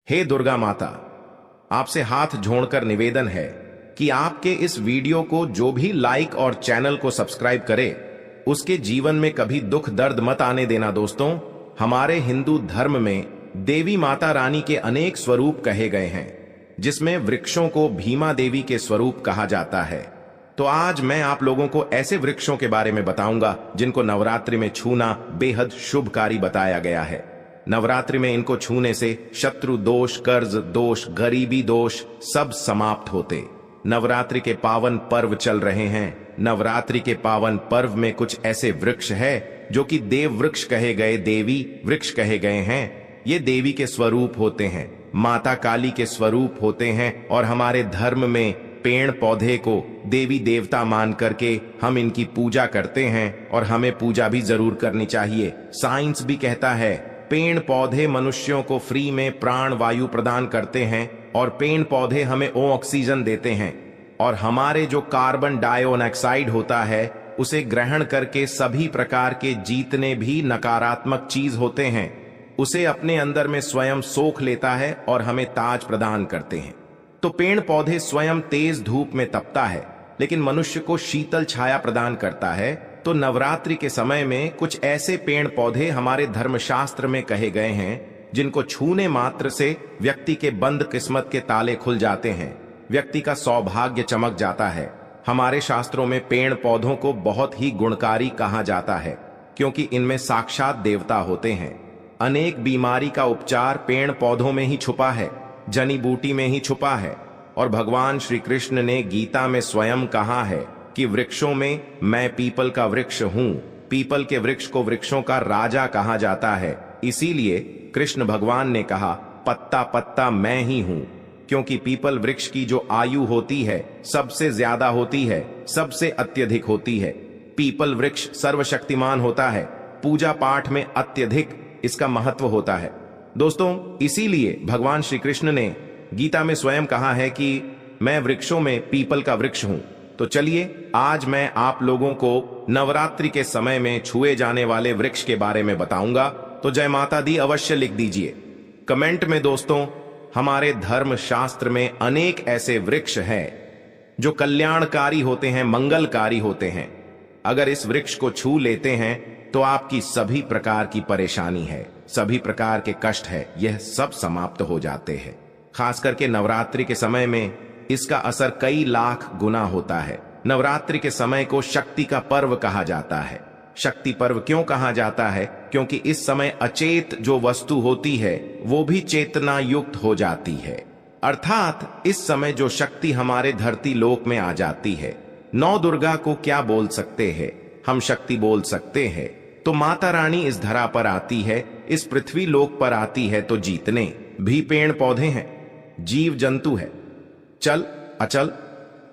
हे दुर्गा माता, आपसे हाथ जोड़कर निवेदन है कि आपके इस वीडियो को जो भी लाइक और चैनल को सब्सक्राइब करे उसके जीवन में कभी दुख दर्द मत आने देना। दोस्तों, हमारे हिंदू धर्म में देवी माता रानी के अनेक स्वरूप कहे गए हैं, जिसमें वृक्षों को भीमा देवी के स्वरूप कहा जाता है। तो आज मैं आप लोगों को ऐसे वृक्षों के बारे में बताऊंगा जिनको नवरात्रि में छूना बेहद शुभकारी बताया गया है। नवरात्रि में इनको छूने से शत्रु दोष, कर्ज दोष, गरीबी दोष सब समाप्त होते। नवरात्रि के पावन पर्व चल रहे हैं। नवरात्रि के पावन पर्व में कुछ ऐसे वृक्ष है जो कि देव वृक्ष कहे गए, देवी वृक्ष कहे गए हैं। ये देवी के स्वरूप होते हैं, माता काली के स्वरूप होते हैं। और हमारे धर्म में पेड़ पौधे को देवी देवता मान करके हम इनकी पूजा करते हैं, और हमें पूजा भी जरूर करनी चाहिए। साइंस भी कहता है पेड़ पौधे मनुष्यों को फ्री में प्राण वायु प्रदान करते हैं, और पेड़ पौधे हमें ऑक्सीजन देते हैं, और हमारे जो कार्बन डाइऑक्साइड होता है उसे ग्रहण करके सभी प्रकार के जितने भी नकारात्मक चीज होते हैं उसे अपने अंदर में स्वयं सोख लेता है और हमें ताज प्रदान करते हैं। तो पेड़ पौधे स्वयं तेज धूप में तपता है, लेकिन मनुष्य को शीतल छाया प्रदान करता है। तो नवरात्रि के समय में कुछ ऐसे पेड़ पौधे हमारे धर्मशास्त्र में कहे गए हैं जिनको छूने मात्र से व्यक्ति के बंद किस्मत के ताले खुल जाते हैं, व्यक्ति का सौभाग्य चमक जाता है। हमारे शास्त्रों में पेड़ पौधों को बहुत ही गुणकारी कहा जाता है, क्योंकि इनमें साक्षात देवता होते हैं। अनेक बीमारी का उपचार पेड़ पौधों में ही छुपा है, जड़ी बूटी में ही छुपा है। और भगवान श्री कृष्ण ने गीता में स्वयं कहा है कि वृक्षों में मैं पीपल का वृक्ष हूं। पीपल के वृक्ष को वृक्षों का राजा कहा जाता है। इसीलिए कृष्ण भगवान ने कहा पत्ता पत्ता मैं ही हूं, क्योंकि पीपल वृक्ष की जो आयु होती है सबसे ज्यादा होती है, सबसे अत्यधिक होती है। पीपल वृक्ष सर्वशक्तिमान होता है, पूजा पाठ में अत्यधिक इसका महत्व होता है। दोस्तों, इसीलिए भगवान श्री कृष्ण ने गीता में स्वयं कहा है कि मैं वृक्षों में पीपल का वृक्ष हूं। तो चलिए आज मैं आप लोगों को नवरात्रि के समय में छुए जाने वाले वृक्ष के बारे में बताऊंगा। तो जय माता दी अवश्य लिख दीजिए कमेंट में। दोस्तों, हमारे धर्म शास्त्र में अनेक ऐसे वृक्ष हैं जो कल्याणकारी होते हैं, मंगलकारी होते हैं। अगर इस वृक्ष को छू लेते हैं तो आपकी सभी प्रकार की परेशानी है, सभी प्रकार के कष्ट है, यह सब समाप्त हो जाते हैं। खास करके नवरात्रि के समय में इसका असर कई लाख गुना होता है। नवरात्रि के समय को शक्ति का पर्व कहा जाता है। शक्ति पर्व क्यों कहा जाता है? क्योंकि इस समय अचेत जो वस्तु होती है वो भी चेतना युक्त हो जाती है। अर्थात इस समय जो शक्ति हमारे धरती लोक में आ जाती है। नौ दुर्गा को क्या बोल सकते हैं? हम शक्ति बोल सकते हैं। तो माता रानी इस धरा पर आती है, इस पृथ्वी लोक पर आती है, तो जीतने भी पेड़ पौधे हैं, जीव जंतु है, चल अचल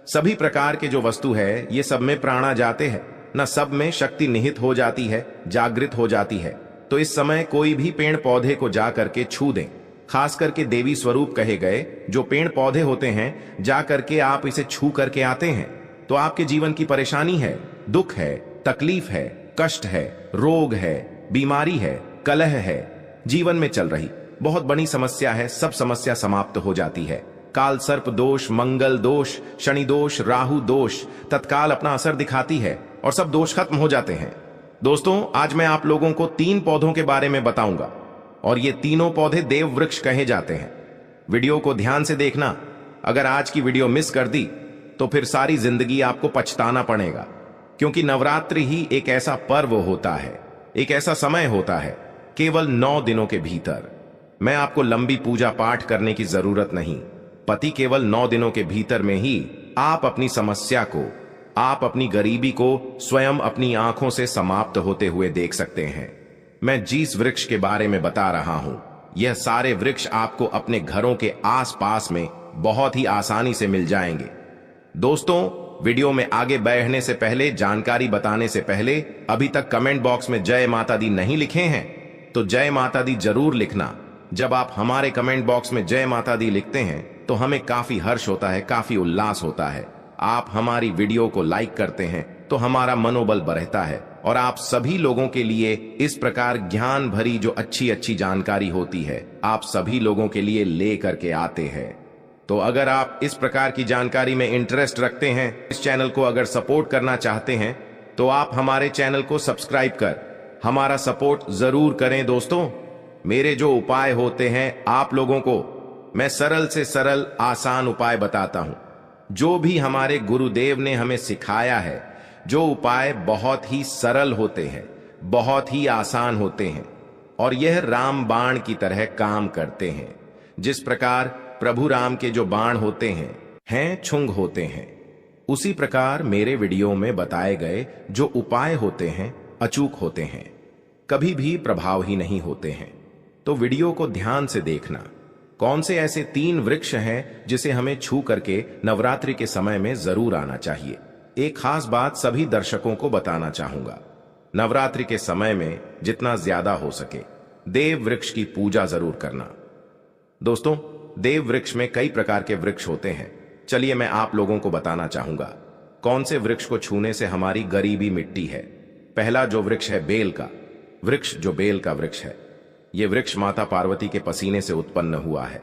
सभी प्रकार के जो वस्तु है ये सब में प्राणा जाते हैं, न सब में शक्ति निहित हो जाती है, जागृत हो जाती है। तो इस समय कोई भी पेड़ पौधे को जा करके छू दें। खास करके देवी स्वरूप कहे गए जो पेड़ पौधे होते हैं, जा करके आप इसे छू करके आते हैं तो आपके जीवन की परेशानी है, दुख है, तकलीफ है, कष्ट है, रोग है, बीमारी है, कलह है, जीवन में चल रही बहुत बड़ी समस्या है, सब समस्या समाप्त हो जाती है। काल सर्प दोष, मंगल दोष, शनि दोष, राहु दोष तत्काल अपना असर दिखाती है और सब दोष खत्म हो जाते हैं। दोस्तों, आज मैं आप लोगों को 3 पौधों के बारे में बताऊंगा, और ये तीनों पौधे देव वृक्ष कहे जाते हैं। वीडियो को ध्यान से देखना। अगर आज की वीडियो मिस कर दी तो फिर सारी जिंदगी आपको पछताना पड़ेगा, क्योंकि नवरात्रि ही एक ऐसा पर्व होता है, एक ऐसा समय होता है, केवल 9 दिनों के भीतर। मैं आपको लंबी पूजा पाठ करने की जरूरत नहीं। पति केवल 9 दिनों के भीतर में ही आप अपनी समस्या को, आप अपनी गरीबी को स्वयं अपनी आंखों से समाप्त होते हुए देख सकते हैं। मैं जिस वृक्ष के बारे में बता रहा हूं, यह सारे वृक्ष आपको अपने घरों के आसपास में बहुत ही आसानी से मिल जाएंगे। दोस्तों, वीडियो में आगे बढ़ने से पहले, जानकारी बताने से पहले, अभी तक कमेंट बॉक्स में जय माता दी नहीं लिखे हैं तो जय माता दी जरूर लिखना। जब आप हमारे कमेंट बॉक्स में जय माता दी लिखते हैं तो हमें काफी हर्ष होता है, काफी उल्लास होता है। आप हमारी वीडियो को लाइक करते हैं तो हमारा मनोबल बढ़ता है, और आप सभी लोगों के लिए इस प्रकार ज्ञान भरी जो अच्छी अच्छी जानकारी होती है आप सभी लोगों के लिए ले करके आते हैं। तो अगर आप इस प्रकार की जानकारी में इंटरेस्ट रखते हैं, इस चैनल को अगर सपोर्ट करना चाहते हैं, तो आप हमारे चैनल को सब्सक्राइब कर हमारा सपोर्ट जरूर करें। दोस्तों, मेरे जो उपाय होते हैं आप लोगों को मैं सरल से सरल आसान उपाय बताता हूं, जो भी हमारे गुरुदेव ने हमें सिखाया है। जो उपाय बहुत ही सरल होते हैं, बहुत ही आसान होते हैं और यह राम बाण की तरह काम करते हैं। जिस प्रकार प्रभु राम के जो बाण होते हैं छुंग होते हैं, उसी प्रकार मेरे वीडियो में बताए गए जो उपाय होते हैं अचूक होते हैं, कभी भी प्रभावहीन नहीं होते हैं। तो वीडियो को ध्यान से देखना। कौन से ऐसे 3 वृक्ष हैं जिसे हमें छू करके नवरात्रि के समय में जरूर आना चाहिए। एक खास बात सभी दर्शकों को बताना चाहूंगा, नवरात्रि के समय में जितना ज्यादा हो सके देव वृक्ष की पूजा जरूर करना। दोस्तों, देव वृक्ष में कई प्रकार के वृक्ष होते हैं। चलिए मैं आप लोगों को बताना चाहूंगा कौन से वृक्ष को छूने से हमारी गरीबी मिटती है। पहला जो वृक्ष है बेल का वृक्ष, जो बेल का वृक्ष है, यह वृक्ष माता पार्वती के पसीने से उत्पन्न हुआ है।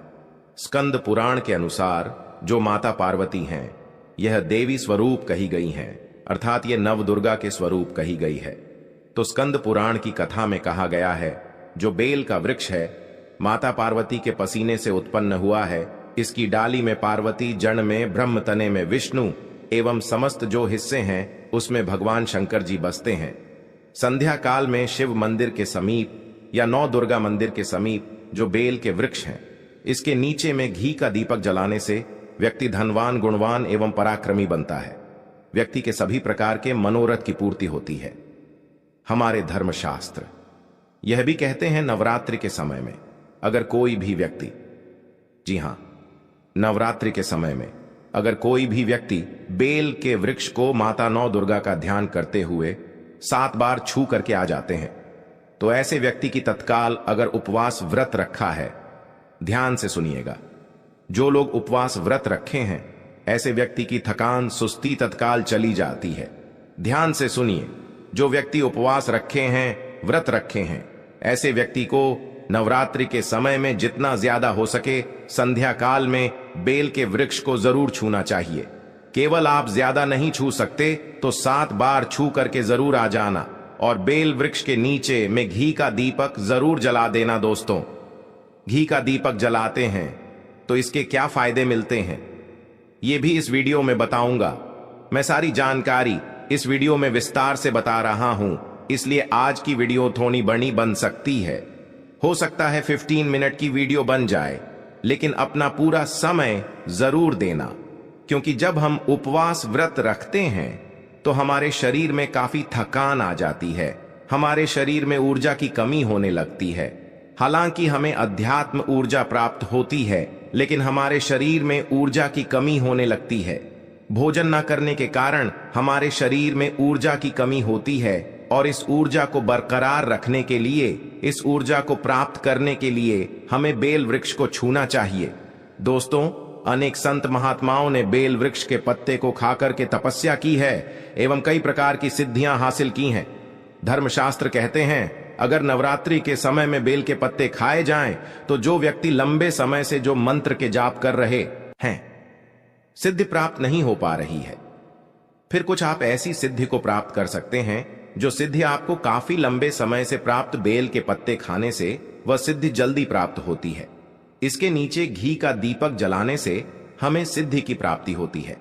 स्कंद पुराण के अनुसार जो माता पार्वती हैं यह देवी स्वरूप कही गई हैं, अर्थात ये नव दुर्गा के स्वरूप कही गई है। तो स्कंद पुराण की कथा में कहा गया है जो बेल का वृक्ष है माता पार्वती के पसीने से उत्पन्न हुआ है। इसकी डाली में पार्वती, जड़ में ब्रह्म, तने में विष्णु एवं समस्त जो हिस्से हैं उसमें भगवान शंकर जी बसते हैं। संध्या काल में शिव मंदिर के समीप या नौ दुर्गा मंदिर के समीप जो बेल के वृक्ष हैं, इसके नीचे में घी का दीपक जलाने से व्यक्ति धनवान, गुणवान एवं पराक्रमी बनता है। व्यक्ति के सभी प्रकार के मनोरथ की पूर्ति होती है। हमारे धर्मशास्त्र यह भी कहते हैं नवरात्रि के समय में अगर कोई भी व्यक्ति, जी हां, नवरात्रि के समय में अगर कोई भी व्यक्ति बेल के वृक्ष को माता नौ दुर्गा का ध्यान करते हुए 7 बार छू करके आ जाते हैं, तो ऐसे व्यक्ति की तत्काल अगर उपवास व्रत रखा है, ध्यान से सुनिएगा, जो लोग उपवास व्रत रखे हैं ऐसे व्यक्ति की थकान, सुस्ती तत्काल चली जाती है। ध्यान से सुनिए, जो व्यक्ति उपवास रखे हैं, व्रत रखे हैं, ऐसे व्यक्ति को नवरात्रि के समय में जितना ज्यादा हो सके संध्या काल में बेल के वृक्ष को जरूर छूना चाहिए। केवल आप ज्यादा नहीं छू सकते तो 7 बार छू करके जरूर आ जाना और बेल वृक्ष के नीचे में घी का दीपक जरूर जला देना। दोस्तों, घी का दीपक जलाते हैं तो इसके क्या फायदे मिलते हैं ये भी इस वीडियो में बताऊंगा। मैं सारी जानकारी इस वीडियो में विस्तार से बता रहा हूं, इसलिए आज की वीडियो थोड़ी बड़ी बन सकती है। हो सकता है 15 मिनट की वीडियो बन जाए, लेकिन अपना पूरा समय जरूर देना, क्योंकि जब हम उपवास व्रत रखते हैं तो हमारे शरीर में काफी थकान आ जाती है, हमारे शरीर में ऊर्जा की कमी होने लगती है। हालांकि हमें अध्यात्म ऊर्जा प्राप्त होती है, लेकिन हमारे शरीर में ऊर्जा की कमी होने लगती है। भोजन न करने के कारण हमारे शरीर में ऊर्जा की कमी होती है और इस ऊर्जा को बरकरार रखने के लिए, इस ऊर्जा को प्राप्त करने के लिए हमें बेल वृक्ष को छूना चाहिए। दोस्तों, अनेक संत महात्माओं ने बेल वृक्ष के पत्ते को खाकर के तपस्या की है एवं कई प्रकार की सिद्धियां हासिल की हैं। धर्मशास्त्र कहते हैं अगर नवरात्रि के समय में बेल के पत्ते खाए जाएं तो जो व्यक्ति लंबे समय से जो मंत्र के जाप कर रहे हैं, सिद्धि प्राप्त नहीं हो पा रही है, फिर कुछ आप ऐसी सिद्धि को प्राप्त कर सकते हैं जो सिद्धि आपको काफी लंबे समय से प्राप्त बेल के पत्ते खाने से वह सिद्धि जल्दी प्राप्त होती है। इसके नीचे घी का दीपक जलाने से हमें सिद्धि की प्राप्ति होती है।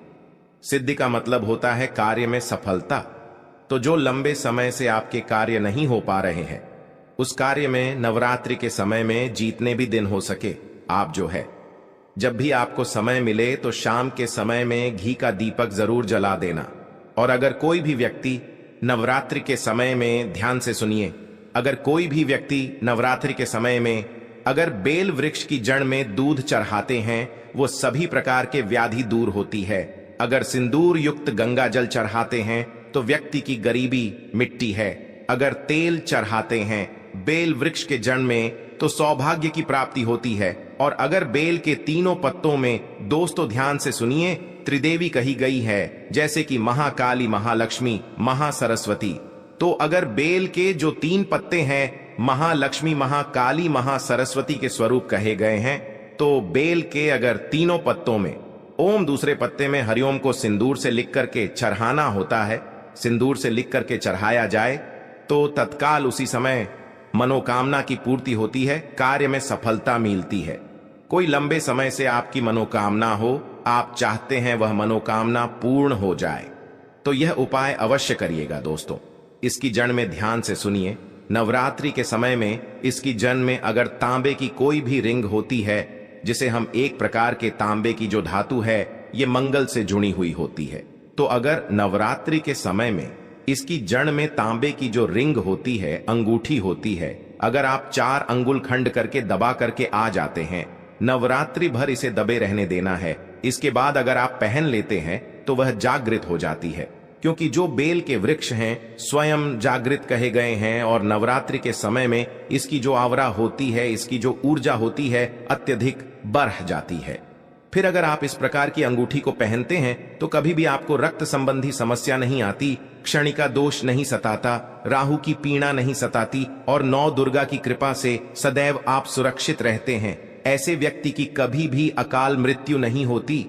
सिद्धि का मतलब होता है कार्य में सफलता। तो जो लंबे समय से आपके कार्य नहीं हो पा रहे हैं, उस कार्य में नवरात्रि के समय में जितने भी दिन हो सके आप जो है, जब भी आपको समय मिले तो शाम के समय में घी का दीपक जरूर जला देना। और अगर कोई भी व्यक्ति नवरात्रि के समय में, ध्यान से सुनिए, अगर कोई भी व्यक्ति नवरात्रि के समय में अगर बेल वृक्ष की जड़ में दूध चढ़ाते हैं, वो सभी प्रकार के व्याधि दूर होती है। अगर सिंदूर युक्त गंगा जल चढ़ाते हैं तो व्यक्ति की गरीबी मिटती है। अगर तेल चढ़ाते हैं बेल वृक्ष के जड़ में तो सौभाग्य की प्राप्ति होती है। और अगर बेल के तीनों पत्तों में, दोस्तों ध्यान से सुनिए, त्रिदेवी कही गई है, जैसे कि महाकाली, महालक्ष्मी, महासरस्वती, तो अगर बेल के जो 3 पत्ते हैं महालक्ष्मी, महाकाली, महासरस्वती के स्वरूप कहे गए हैं, तो बेल के अगर तीनों पत्तों में ओम, दूसरे पत्ते में हरिओम को सिंदूर से लिख करके चढ़ाना होता है, सिंदूर से लिख करके चढ़ाया जाए तो तत्काल उसी समय मनोकामना की पूर्ति होती है, कार्य में सफलता मिलती है। कोई लंबे समय से आपकी मनोकामना हो, आप चाहते हैं वह मनोकामना पूर्ण हो जाए, तो यह उपाय अवश्य करिएगा दोस्तों। इसकी जड़ में ध्यान से सुनिए। नवरात्रि के समय में इसकी जड़ में अगर तांबे की कोई भी रिंग होती है, जिसे हम एक प्रकार के तांबे की जो धातु है ये मंगल से जुड़ी हुई होती है, तो अगर नवरात्रि के समय में इसकी जड़ में तांबे की जो रिंग होती है, अंगूठी होती है, अगर आप 4 अंगुल खंड करके दबा करके आ जाते हैं, नवरात्रि भर इसे दबे रहने देना है। इसके बाद अगर आप पहन लेते हैं तो वह जागृत हो जाती है, क्योंकि जो बेल के वृक्ष हैं स्वयं जागृत कहे गए हैं और नवरात्रि के समय में इसकी जो आवरा होती है, इसकी जो ऊर्जा होती है अत्यधिक बढ़ जाती है। फिर अगर आप इस प्रकार की अंगूठी को पहनते हैं तो कभी भी आपको रक्त संबंधी समस्या नहीं आती, क्षणिका दोष नहीं सताता, राहु की पीड़ा नहीं सताती और 9 दुर्गा की कृपा से सदैव आप सुरक्षित रहते हैं। ऐसे व्यक्ति की कभी भी अकाल मृत्यु नहीं होती।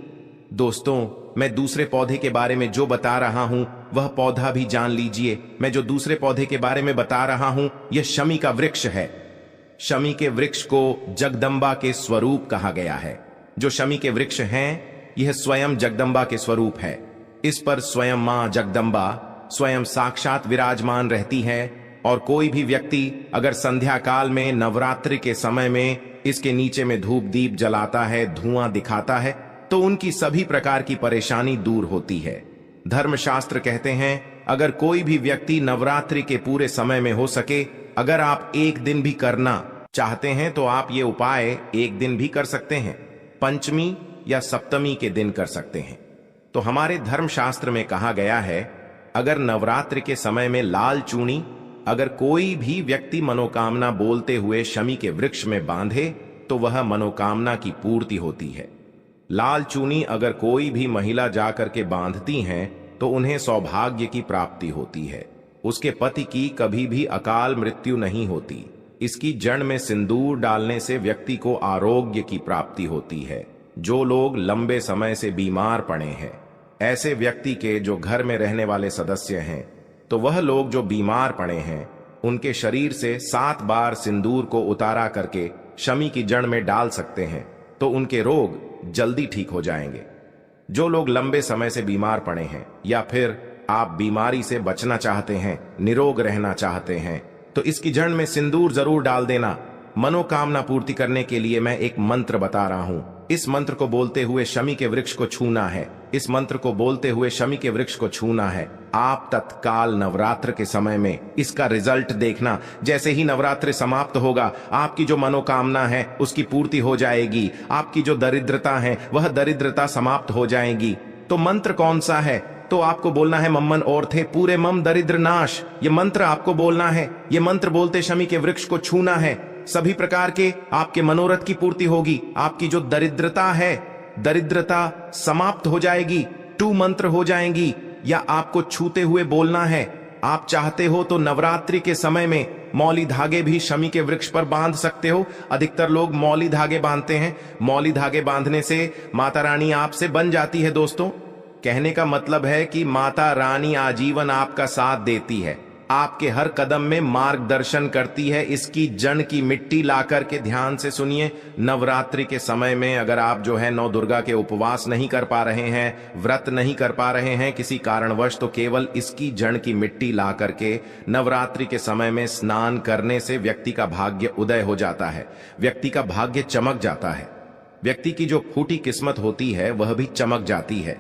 दोस्तों, मैं दूसरे पौधे के बारे में जो बता रहा हूं वह पौधा भी जान लीजिए। मैं जो दूसरे पौधे के बारे में बता रहा हूं यह शमी का वृक्ष है। शमी के वृक्ष को जगदम्बा के स्वरूप कहा गया है। जो शमी के वृक्ष हैं यह स्वयं जगदम्बा के स्वरूप है। इस पर स्वयं मां जगदम्बा स्वयं साक्षात विराजमान रहती है और कोई भी व्यक्ति अगर संध्या काल में नवरात्रि के समय में इसके नीचे में धूप दीप जलाता है, धुआं दिखाता है, तो उनकी सभी प्रकार की परेशानी दूर होती है। धर्मशास्त्र कहते हैं अगर कोई भी व्यक्ति नवरात्रि के पूरे समय में हो सके, अगर आप एक दिन भी करना चाहते हैं तो आप ये उपाय एक दिन भी कर सकते हैं, पंचमी या सप्तमी के दिन कर सकते हैं। तो हमारे धर्मशास्त्र में कहा गया है अगर नवरात्रि के समय में लाल चूनी अगर कोई भी व्यक्ति मनोकामना बोलते हुए शमी के वृक्ष में बांधे तो वह मनोकामना की पूर्ति होती है। लाल चूनी अगर कोई भी महिला जाकर के बांधती हैं तो उन्हें सौभाग्य की प्राप्ति होती है, उसके पति की कभी भी अकाल मृत्यु नहीं होती। इसकी जड़ में सिंदूर डालने से व्यक्ति को आरोग्य की प्राप्ति होती है। जो लोग लंबे समय से बीमार पड़े हैं, ऐसे व्यक्ति के जो घर में रहने वाले सदस्य हैं, तो वह लोग जो बीमार पड़े हैं उनके शरीर से 7 बार सिंदूर को उतारा करके शमी की जड़ में डाल सकते हैं, तो उनके रोग जल्दी ठीक हो जाएंगे। जो लोग लंबे समय से बीमार पड़े हैं या फिर आप बीमारी से बचना चाहते हैं, निरोग रहना चाहते हैं, तो इसकी जड़ में सिंदूर जरूर डाल देना। मनोकामना पूर्ति करने के लिए मैं एक मंत्र बता रहा हूं। इस मंत्र को बोलते हुए शमी के वृक्ष को छूना है। इस मंत्र को बोलते हुए शमी के वृक्ष को छूना है। आप तत्काल नवरात्र के समय में इसका रिजल्ट देखना। जैसे ही नवरात्र समाप्त होगा, आपकी जो मनोकामना है उसकी पूर्ति हो जाएगी। आपकी जो दरिद्रता है वह दरिद्रता समाप्त हो जाएगी। तो मंत्र कौन सा है? तो आपको बोलना है मम्मन और थे पूरे मम दरिद्र नाश। ये मंत्र आपको बोलना है। ये मंत्र बोलते शमी के वृक्ष को छूना है। सभी प्रकार के आपके मनोरथ की पूर्ति होगी। आपकी जो दरिद्रता है, दरिद्रता समाप्त हो जाएगी, 2 मंत्र हो जाएंगी। या आपको छूते हुए बोलना है। आप चाहते हो तो नवरात्रि के समय में मौली धागे भी शमी के वृक्ष पर बांध सकते हो। अधिकतर लोग मौली धागे बांधते हैं। मौली धागे बांधने से माता रानी आपसे बन जाती है। दोस्तों, कहने का मतलब है कि माता रानी आजीवन आपका साथ देती है, आपके हर कदम में मार्गदर्शन करती है। इसकी जड़ की मिट्टी ला करके ध्यान से सुनिए। नवरात्रि के समय में अगर आप जो है 9 दुर्गा के उपवास नहीं कर पा रहे हैं, व्रत नहीं कर पा रहे हैं किसी कारणवश, तो केवल इसकी जड़ की मिट्टी ला करके नवरात्रि के समय में स्नान करने से व्यक्ति का भाग्य उदय हो जाता है, व्यक्ति का भाग्य चमक जाता है, व्यक्ति की जो फूटी किस्मत होती है वह भी चमक जाती है।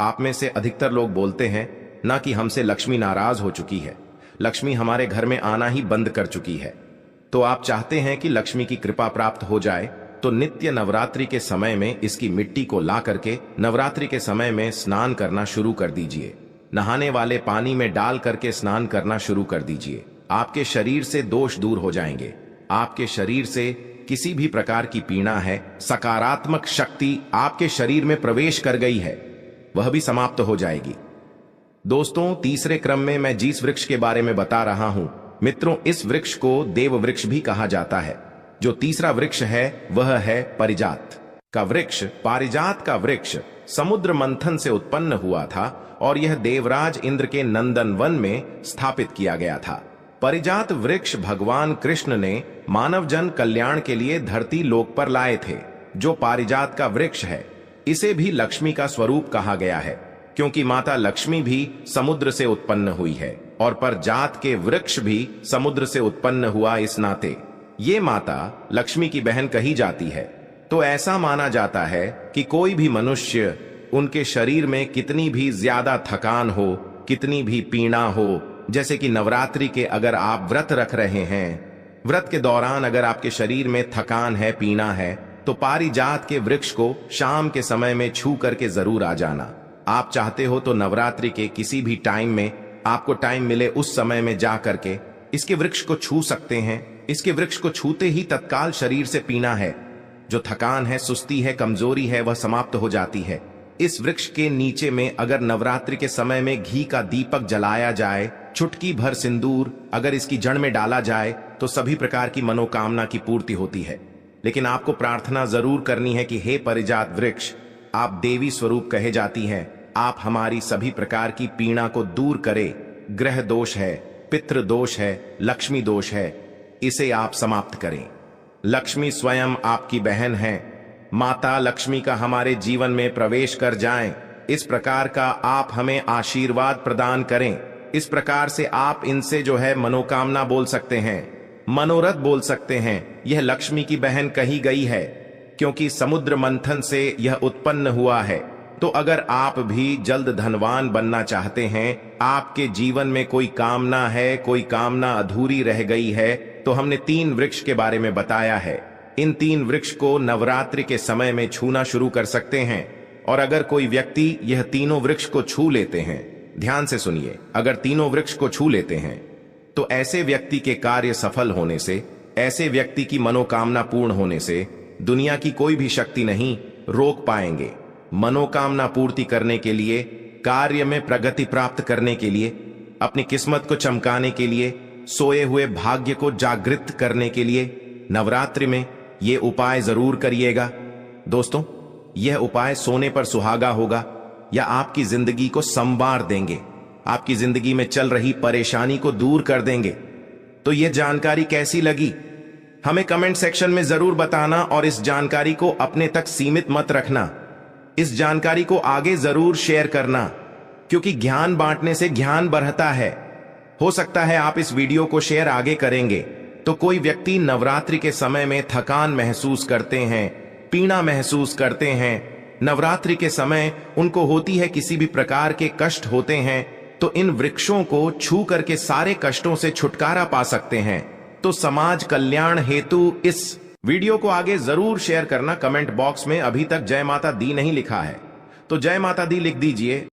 आप में से अधिकतर लोग बोलते हैं ना कि हमसे लक्ष्मी नाराज हो चुकी है, लक्ष्मी हमारे घर में आना ही बंद कर चुकी है। तो आप चाहते हैं कि लक्ष्मी की कृपा प्राप्त हो जाए, तो नित्य नवरात्रि के समय में इसकी मिट्टी को ला करके नवरात्रि के समय में स्नान करना शुरू कर दीजिए। नहाने वाले पानी में डाल करके स्नान करना शुरू कर दीजिए। आपके शरीर से दोष दूर हो जाएंगे। आपके शरीर से किसी भी प्रकार की पीड़ा है, सकारात्मक शक्ति आपके शरीर में प्रवेश कर गई है, वह भी समाप्त हो जाएगी। दोस्तों, तीसरे क्रम में मैं जिस वृक्ष के बारे में बता रहा हूं, मित्रों, इस वृक्ष को देव वृक्ष भी कहा जाता है। जो तीसरा वृक्ष है वह है पारिजात का वृक्ष। पारिजात का वृक्ष समुद्र मंथन से उत्पन्न हुआ था और यह देवराज इंद्र के नंदन वन में स्थापित किया गया था। पारिजात वृक्ष भगवान कृष्ण ने मानव जन कल्याण के लिए धरती लोक पर लाए थे। जो पारिजात का वृक्ष है, इसे भी लक्ष्मी का स्वरूप कहा गया है, क्योंकि माता लक्ष्मी भी समुद्र से उत्पन्न हुई है और पारिजात के वृक्ष भी समुद्र से उत्पन्न हुआ। इस नाते ये माता लक्ष्मी की बहन कही जाती है। तो ऐसा माना जाता है कि कोई भी मनुष्य, उनके शरीर में कितनी भी ज्यादा थकान हो, कितनी भी पीड़ा हो, जैसे कि नवरात्रि के अगर आप व्रत रख रहे हैं, व्रत के दौरान अगर आपके शरीर में थकान है, पीड़ा है, तो पारिजात के वृक्ष को शाम के समय में छू करके जरूर आ जाना। आप चाहते हो तो नवरात्रि के किसी भी टाइम में आपको टाइम मिले, उस समय में जा करके इसके वृक्ष को छू सकते हैं। इसके वृक्ष को छूते ही तत्काल शरीर से पीड़ा है, जो थकान है, सुस्ती है, कमजोरी है, वह समाप्त हो जाती है। इस वृक्ष के नीचे में अगर नवरात्रि के समय में घी का दीपक जलाया जाए, चुटकी भर सिंदूर अगर इसकी जड़ में डाला जाए, तो सभी प्रकार की मनोकामना की पूर्ति होती है। लेकिन आपको प्रार्थना जरूर करनी है कि हे पारिजात वृक्ष, आप देवी स्वरूप कहे जाती हैं, आप हमारी सभी प्रकार की पीड़ा को दूर करे। ग्रह दोष है, पितृ दोष है, लक्ष्मी दोष है, इसे आप समाप्त करें। लक्ष्मी स्वयं आपकी बहन है। माता लक्ष्मी का हमारे जीवन में प्रवेश कर जाएं, इस प्रकार का आप हमें आशीर्वाद प्रदान करें। इस प्रकार से आप इनसे जो है मनोकामना बोल सकते हैं, मनोरथ बोल सकते हैं। यह लक्ष्मी की बहन कही गई है क्योंकि समुद्र मंथन से यह उत्पन्न हुआ है। तो अगर आप भी जल्द धनवान बनना चाहते हैं, आपके जीवन में कोई कामना है, कोई कामना अधूरी रह गई है, तो हमने 3 वृक्ष के बारे में बताया है। इन 3 वृक्ष को नवरात्रि के समय में छूना शुरू कर सकते हैं। और अगर कोई व्यक्ति यह तीनों वृक्ष को छू लेते हैं, ध्यान से सुनिए, अगर तीनों वृक्ष को छू लेते हैं तो ऐसे व्यक्ति के कार्य सफल होने से, ऐसे व्यक्ति की मनोकामना पूर्ण होने से दुनिया की कोई भी शक्ति नहीं रोक पाएंगे। मनोकामना पूर्ति करने के लिए, कार्य में प्रगति प्राप्त करने के लिए, अपनी किस्मत को चमकाने के लिए, सोए हुए भाग्य को जागृत करने के लिए नवरात्रि में ये उपाय जरूर करिएगा। दोस्तों, यह उपाय सोने पर सुहागा होगा या आपकी जिंदगी को संवार देंगे, आपकी जिंदगी में चल रही परेशानी को दूर कर देंगे। तो यह जानकारी कैसी लगी हमें कमेंट सेक्शन में जरूर बताना और इस जानकारी को अपने तक सीमित मत रखना। इस जानकारी को आगे जरूर शेयर करना, क्योंकि ज्ञान बांटने से ज्ञान बढ़ता है। हो सकता है आप इस वीडियो को शेयर आगे करेंगे तो कोई व्यक्ति नवरात्रि के समय में थकान महसूस करते हैं, पीड़ा महसूस करते हैं, नवरात्रि के समय उनको होती है किसी भी प्रकार के कष्ट होते हैं, तो इन वृक्षों को छू करके सारे कष्टों से छुटकारा पा सकते हैं। तो समाज कल्याण हेतु इस वीडियो को आगे जरूर शेयर करना। कमेंट बॉक्स में अभी तक जय माता दी नहीं लिखा है तो जय माता दी लिख दीजिए।